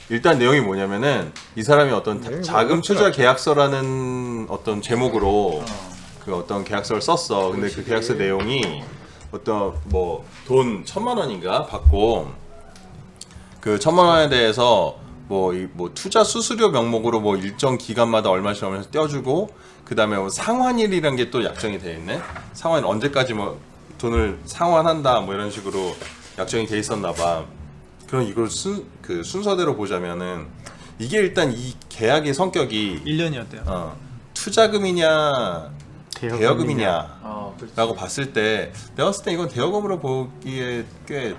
일단 내용이 뭐냐면은 이 사람이 어떤 자금 투자 계약서라는 어떤 제목으로 그 어떤 계약서를 썼어. 근데 그 계약서 내용이 어떤 뭐 돈 1,000만 원인가 받고 그 1,000만 원에 대해서 뭐 투자 수수료 명목으로 뭐 일정 기간마다 얼마씩 얼마씩 떼어주고 그 다음에 뭐 상환일이란 게 또 약정이 돼 있네. 상환 언제까지 뭐 돈을 상환한다 뭐 이런 식으로 약정이 돼 있었나 봐. 그럼 이걸 그 순서대로 보자면은 이게 일단 이 계약의 성격이 1년이었대요. 투자금이냐 대여금이냐 그렇지. 라고 봤을 때 내가 봤을 때 이건 대여금으로 보기에 꽤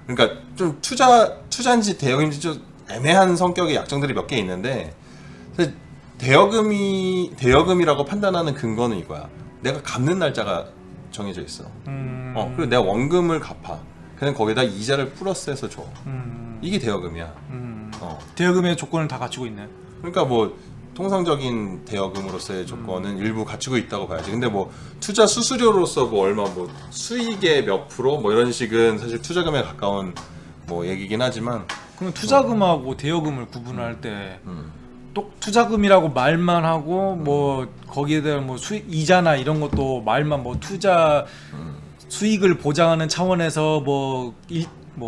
그러니까 좀 투자인지 대여금인지 좀 애매한 성격의 약정들이 몇 개 있는데 사실 대여금이라고 판단하는 근거는 이거야. 내가 갚는 날짜가 정해져 있어. 그리고 내가 원금을 갚아. 그냥 거기다 이자를 플러스해서 줘. 이게 대여금이야. 대여금의 조건을 다 갖추고 있네. 그러니까 뭐 통상적인 대여금으로서의 조건은 일부 갖추고 있다고 봐야지. 근데 뭐 투자 수수료로서 뭐 얼마 뭐 수익의 몇 프로 뭐 이런 식은 사실 투자금에 가까운 뭐 얘기긴 하지만 그럼 투자금하고 대여금을 구분할 때 또 투자금이라고 말만 하고 뭐 거기에 대한 뭐 수익 이자나 이런 것도 말만 뭐 투자 수익을 보장하는 차원에서 뭐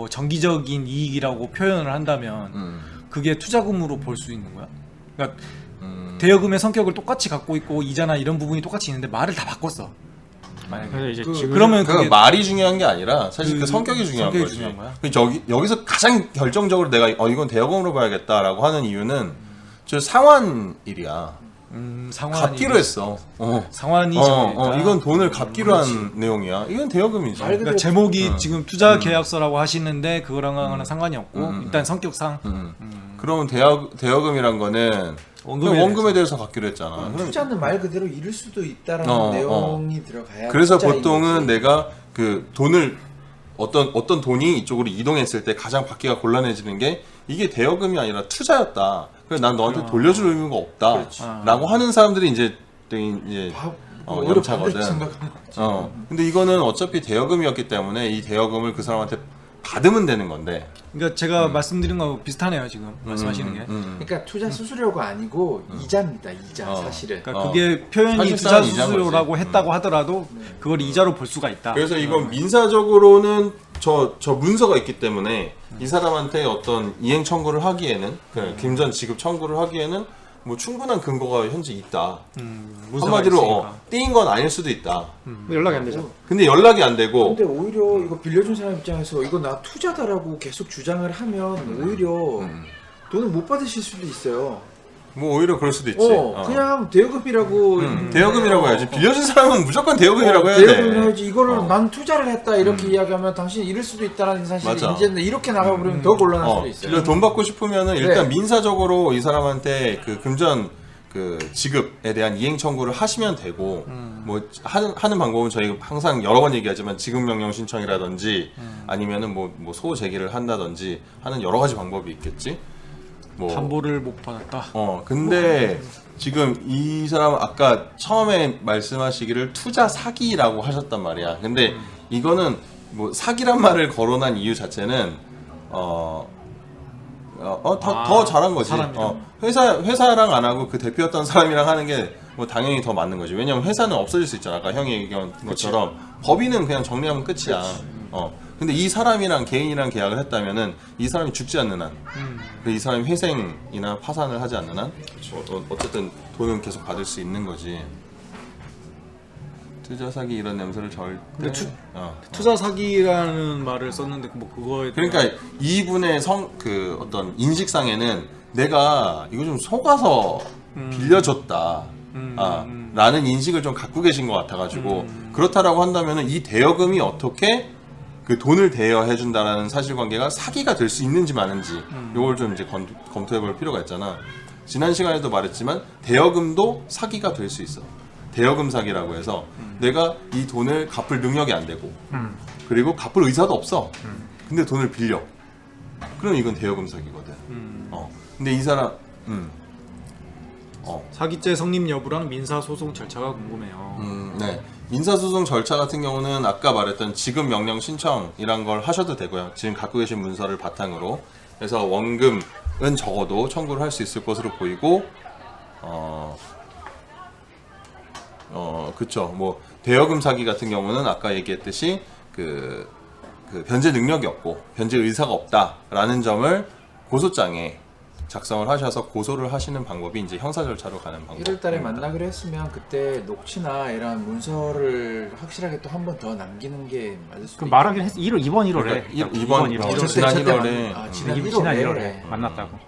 정기적인 이익이라고 표현을 한다면 그게 투자금으로 볼 수 있는 거야? 그러니까 대여금의 성격을 똑같이 갖고 있고 이자나 이런 부분이 똑같이 있는데 말을 다 바꿨어. 만약에 이제 그러면 그 그게 말이 중요한 게 아니라 사실 그 성격이 중요한 성격이 거지. 중요한 거야? 여기서 가장 결정적으로 내가 이건 대여금으로 봐야겠다라고 하는 이유는 저 상환일이야. 갚기로 했어. 상환이 이건 돈을 갚기로 한 내용이야. 이건 대여금이지. 그러니까 제목이 지금 투자 계약서라고 하시는데 그거랑은 상관이 없고 일단 성격상 그러면 대여금이란 거는 원금에 대해서 갚기로 했잖아. 그럼 투자는 말 그대로 잃을 수도 있다라는 내용이 들어가야. 그래서 투자인 보통은 거지. 내가 그 돈을 어떤 돈이 이쪽으로 이동했을 때 가장 받기가 곤란해지는 게 이게 대여금이 아니라 투자였다. 그래서 난 너한테 돌려줄 의무가 없다라고 하는 사람들이 이제 오히려 염차거든. 반대로 생각하는 거지. 근데 이거는 어차피 대여금이었기 때문에 이 대여금을 그 사람한테 받으면 되는 건데. 그러니까 제가 말씀드린 거 비슷하네요 지금 말씀하시는 게. 그러니까 투자 수수료가 아니고 이자입니다. 이자 사실은. 그러니까 그게 표현이 사실상 투자 수수료라고 했다고 하더라도 그걸 이자로 볼 수가 있다. 그래서 이건 민사적으로는 저 문서가 있기 때문에 이 사람한테 어떤 이행 청구를 하기에는 김전 지급 청구를 하기에는 뭐 충분한 근거가 현재 있다. 한마디로 떼인 건 아닐 수도 있다. 연락이 안 되죠. 근데 연락이 안 되고 근데 오히려 이거 빌려준 사람 입장에서 이거 나 투자다라고 계속 주장을 하면 오히려 돈을 못 받으실 수도 있어요. 뭐 오히려 그럴 수도 있지. 그냥 대여금이라고 대여금이라고 해야지. 빌려준 사람은 무조건 대여금이라고 해야 돼. 대여금이라고 해야지. 이거를 난 투자를 했다 이렇게 이야기하면 당신 잃을 수도 있다는 사실이 맞아. 이제는 이렇게 나가버리면 더 곤란할 수도 있어요. 그래서 돈 받고 싶으면은 일단 민사적으로 이 사람한테 그 금전 그 지급에 대한 이행 청구를 하시면 되고 뭐 하는 방법은 저희 항상 여러 번 얘기하지만 지급 명령 신청이라든지 아니면은 뭐 소호 제기를 한다든지 하는 여러 가지 방법이 있겠지. 뭐 담보를 못 받았다. 근데 지금 이 사람 아까 처음에 말씀하시기를 투자 사기라고 하셨단 말이야. 근데 이거는 뭐 사기란 말을 거론한 이유 자체는 더 잘한 거지. 회사랑 안 하고 그 대표였던 사람이랑 하는 게 뭐 당연히 더 맞는 거지. 왜냐면 회사는 없어질 수 있잖아. 아까 형이 얘기한 것처럼 법인은 그냥 정리하면 끝이야. 근데 이 사람이랑 개인이랑 계약을 했다면은 이 사람이 죽지 않는 한, 이 사람이 회생이나 파산을 하지 않는 한, 어쨌든 돈은 계속 받을 수 있는 거지. 투자 사기 이런 냄새를 절대. 근데 투자 사기라는 말을 썼는데 뭐 그거에 그러니까 이분의 그 어떤 인식상에는 내가 이거 좀 속아서 빌려줬다. 라는 인식을 좀 갖고 계신 것 같아가지고 그렇다라고 한다면은 이 대여금이 어떻게 그 돈을 대여해준다라는 사실관계가 사기가 될 수 있는지 마는지 이걸 좀 이제 검토해볼 필요가 있잖아. 지난 시간에도 말했지만 대여금도 사기가 될 수 있어. 대여금 사기라고 해서 내가 이 돈을 갚을 능력이 안 되고 그리고 갚을 의사도 없어. 근데 돈을 빌려. 그럼 이건 대여금 사기거든. 근데 이 사람 사기죄 성립 여부랑 민사소송 절차가 궁금해요. 네. 민사소송 절차 같은 경우는 아까 말했던 지급 명령 신청이란 걸 하셔도 되고요. 지금 갖고 계신 문서를 바탕으로 그래서 원금은 적어도 청구를 할 수 있을 것으로 보이고 그쵸. 뭐 대여금 사기 같은 경우는 아까 얘기했듯이 그 변제 능력이 없고 변제 의사가 없다라는 점을 고소장에 작성을 하셔서 고소를 하시는 방법이 이제 형사 절차로 가는 방법. 1월 달에 만나기로 했으면 그때 녹취나 이런 문서를 확실하게 또 한 번 더 남기는 게 맞을 수도 그 있고. 말하긴 했어. 1번 1월에. 그러니까 이번 1월. 지난 그때 1월에. 지난 지난 1월에 1월에 만났다고.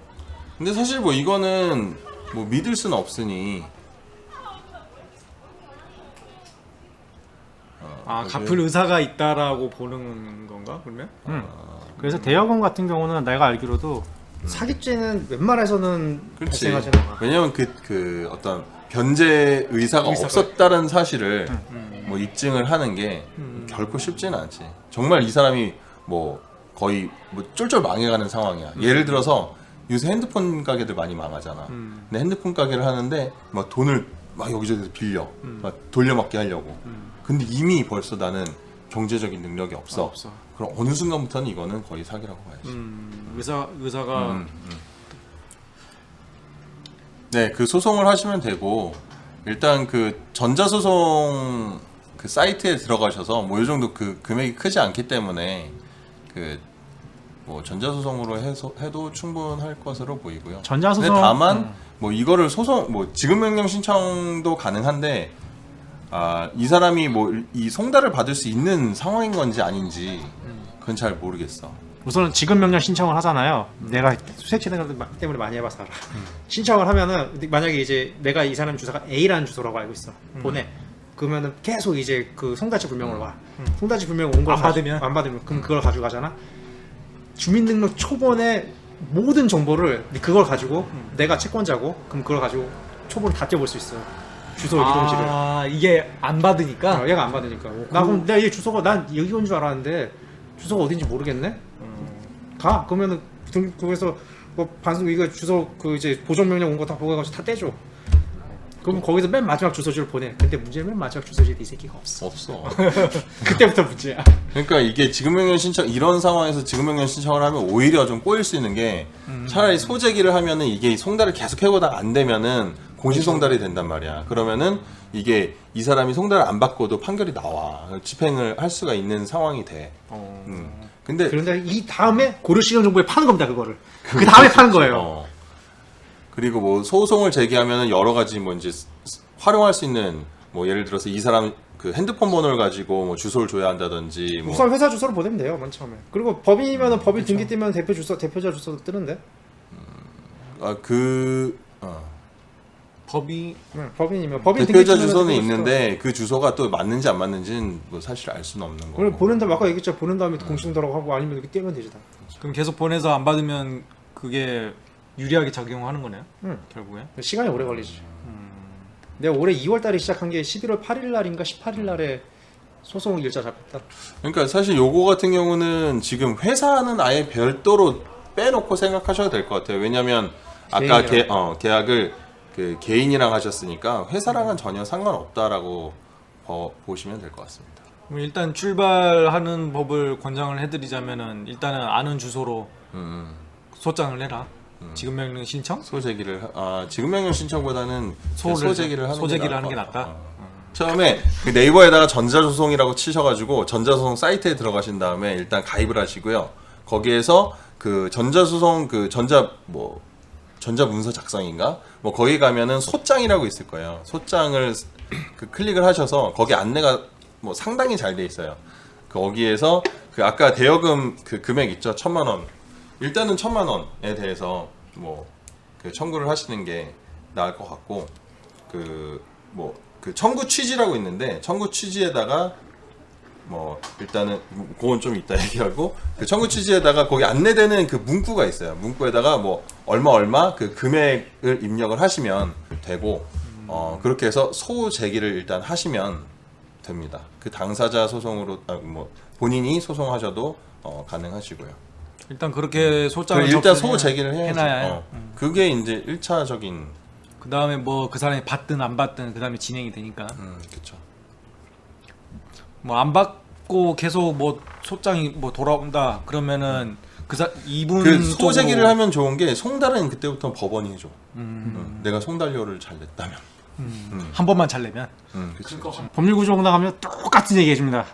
근데 사실 뭐 이거는 뭐 믿을 수는 없으니. 갚을 의사가 있다라고 보는 건가 그러면? 그래서 대여금 같은 경우는 내가 알기로도 사기죄는 웬만해서는 그렇지. 발생하지 않아. 왜냐면 그 어떤 변제 의사가 없었다는 사실을 뭐 입증을 하는 게 결코 쉽지는 않지. 정말 이 사람이 뭐 거의 뭐 쫄쫄 망해가는 상황이야. 예를 들어서 요새 핸드폰 가게들 많이 망하잖아. 근데 핸드폰 가게를 하는데 막 돈을 막 여기저기서 빌려, 막 돌려막기 하려고. 근데 이미 벌써 나는 경제적인 능력이 없어. 그럼 어느 순간부터는 이거는 거의 사기라고 봐야지. 의사가 네, 그 소송을 하시면 되고 일단 그 전자소송 그 사이트에 들어가셔서 뭐 이 정도 그 금액이 크지 않기 때문에 그 뭐 전자소송으로 해도 충분할 것으로 보이고요. 전자소송. 근데 다만 뭐 이거를 소송 뭐 지급명령 신청도 가능한데 이 사람이 뭐 이 송달을 받을 수 있는 상황인 건지 아닌지 그건 잘 모르겠어. 우선은 지급 명령 신청을 하잖아요. 내가 수색치는 것 때문에 많이 해봐서 알아. 신청을 하면은 만약에 이제 내가 이 사람 주소가 A라는 주소라고 알고 있어. 보내. 그러면은 계속 이제 그 송달지 불명으로 와. 송달지 불명 온 걸 안 받으면? 안 받으면 그럼 그걸 가져가잖아. 주민등록 초본의 모든 정보를 그걸 가지고 내가 채권자고 그럼 그걸 가지고 초본을 다 떼어볼 수 있어. 주소 이동지를. 이게 안 받으니까 얘가 안 받으니까. 나 그럼 내가 이 주소가 난 여기 온 줄 알았는데 주소가 어딘지 모르겠네. 가 그러면은 그래서 뭐 반송 이거 주소 그 이제 보정 명령 온 거 다 보고 가지고 다 떼줘. 그럼 거기서 맨 마지막 주소지를 보내. 근데 문제는 맨 마지막 주소지에 이 새끼가 없어. 없어. 그때부터 문제야. 그러니까 이게 지급명령 신청 이런 상황에서 지급명령 신청을 하면 오히려 좀 꼬일 수 있는 게 차라리 소재기를 하면은 이게 송달을 계속 해보다가 안 되면은 공시송달이 된단 말이야. 그러면은 이게 이 사람이 송달을 안 받고도 판결이 나와. 집행을 할 수가 있는 상황이 돼. 근데 그런데 이 다음에 고려시장정보에 파는 겁니다 그거를. 그 다음에 파는 거예요. 그리고 뭐 소송을 제기하면은 여러 가지 뭐 이제 활용할 수 있는 뭐 예를 들어서 이 사람 그 핸드폰 번호를 가지고 뭐 주소를 줘야 한다든지 뭐 우선 회사 주소를 보내면 돼요 맨 처음에. 그리고 법인이면은 법인 등기 뜨면 대표 주소 대표자 주소도 뜨는데. 법인이면 법인 등기 대표자 뜨면은 주소는 대표 있는데 그 주소가 또 맞는지 안 맞는지는 뭐 사실 알 수는 없는 거고. 그걸 보낸 다음에 아까 얘기했죠. 보낸 다음에 공시송달하고 하고 아니면 이렇게 떼면 되지 다. 그럼 계속 보내서 안 받으면 그게 유리하게 작용하는 거네요. 결국에. 시간이 오래 걸리지. 내가 올해 2월달에 시작한 게 11월 8일 날인가 18일 날에 소송 일자 잡혔다. 그러니까 사실 요거 같은 경우는 지금 회사는 아예 별도로 빼놓고 생각하셔도 될 것 같아요. 왜냐면 아까 계약을 그 개인이랑 하셨으니까 회사랑은 전혀 상관없다라고 보시면 될 것 같습니다. 그럼 일단 출발하는 법을 권장을 해드리자면은 일단은 아는 주소로 소장을 해라. 지급명령 신청? 소제기를 지급명령 신청보다는 소제기를 하는 게 낫다. 처음에 그 네이버에다가 전자소송이라고 치셔가지고 전자소송 사이트에 들어가신 다음에 일단 가입을 하시고요. 거기에서 그 전자소송 그 전자문서 작성인가? 뭐 거기 가면은 소장이라고 있을 거예요. 소장을 그 클릭을 하셔서 거기 안내가 뭐 상당히 잘 돼 있어요. 거기에서 그 아까 대여금 그 금액 있죠? 1,000만 원. 일단은 1,000만 원에 대해서 뭐 그 청구를 하시는 게 나을 것 같고 그 청구 취지라고 있는데 청구 취지에다가 뭐 일단은 그건 좀 이따 얘기하고 그 청구 취지에다가 거기 안내되는 그 문구가 있어요. 문구에다가 뭐 얼마 그 금액을 입력을 하시면 되고 그렇게 해서 소제기를 일단 하시면 됩니다. 그 당사자 소송으로 뭐 본인이 소송하셔도 가능하시고요. 일단 그렇게 소장을 일단 소제기를 해야지. 해놔야 그게 이제 1차적인 그 다음에 뭐 그 사람이 받든 안 받든 그 다음에 진행이 되니까. 그렇죠. 뭐 안 받고 계속 뭐 소장이 뭐 돌아온다 그러면은 그 이분 그 소제기를 쪽으로- 하면 좋은 게 송달은 그때부터 법원이 해줘. 내가 송달료를 잘 냈다면. 한 번만 잘 내면 그치. 법률구조공단 가면 똑같은 얘기 해줍니다.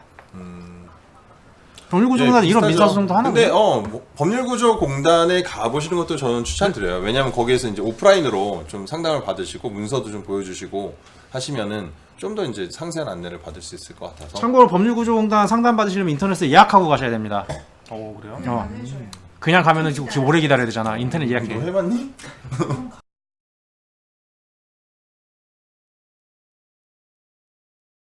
법률구조공단 이런 민사소송도 하나 근데 보네? 뭐 법률구조공단에 가보시는 것도 저는 추천드려요. 왜냐하면 거기에서 이제 오프라인으로 좀 상담을 받으시고 문서도 좀 보여주시고 하시면은 좀 더 이제 상세한 안내를 받을 수 있을 것 같아서. 참고로 법률구조공단 상담 받으시려면 인터넷에 예약하고 가셔야 됩니다. 그래요? 그냥 가면은 지금 오래 기다려야 되잖아. 인터넷 너 예약해. 해봤니?